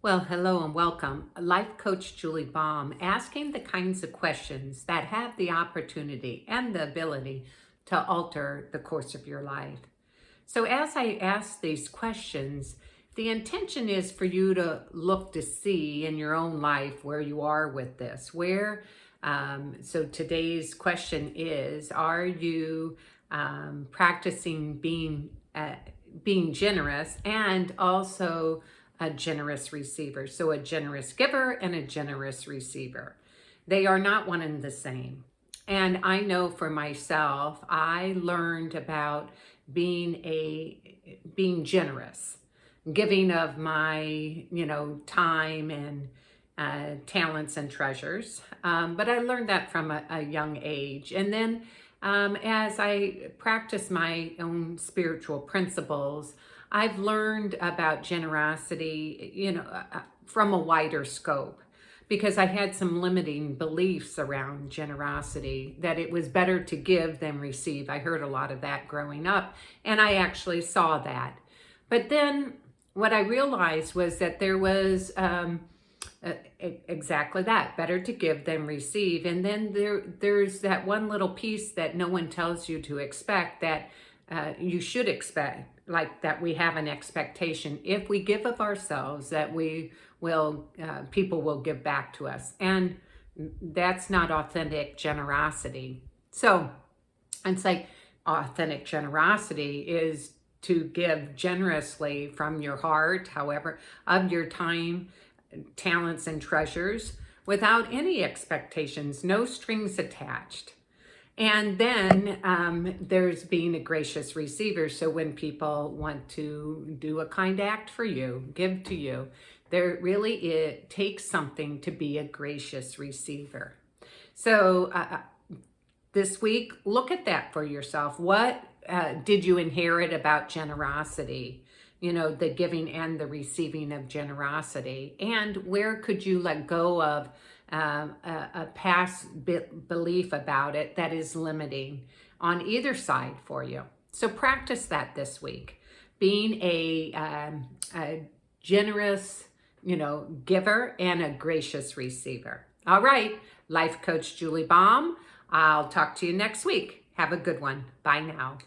Well, hello and welcome. Life Coach Julie Baum, asking the kinds of questions that have the opportunity and the ability to alter the course of your life. So, as I ask these questions, the intention is for you to look to see in your own life where you are with this. So today's question is: Are you practicing being generous and also a generous receiver? So a generous giver and a generous receiver. They are not one and the same. And I know for myself, I learned about being generous, giving of my, time and talents and treasures. But I learned that from a young age. And then as I practice my own spiritual principles, I've learned about generosity, from a wider scope, because I had some limiting beliefs around generosity, that it was better to give than receive. I heard a lot of that growing up, and I actually saw that. But then what I realized was that there was exactly that, better to give than receive. And then there's that one little piece that no one tells you to expect, that you should expect, like that we have an expectation if we give of ourselves that we will people will give back to us, and that's not authentic generosity. So it's like authentic generosity is to give generously from your heart, however, of your time, talents, and treasures, without any expectations, no strings attached. And then there's being a gracious receiver. So when people want to do a kind act for you, give to you, it takes something to be a gracious receiver. So this week, look at that for yourself. What did you inherit about generosity? The giving and the receiving of generosity. And where could you let go of a past belief about it that is limiting on either side for you? So practice that this week. Being a generous, giver and a gracious receiver. All right, Life Coach Julie Baum. I'll talk to you next week. Have a good one. Bye now.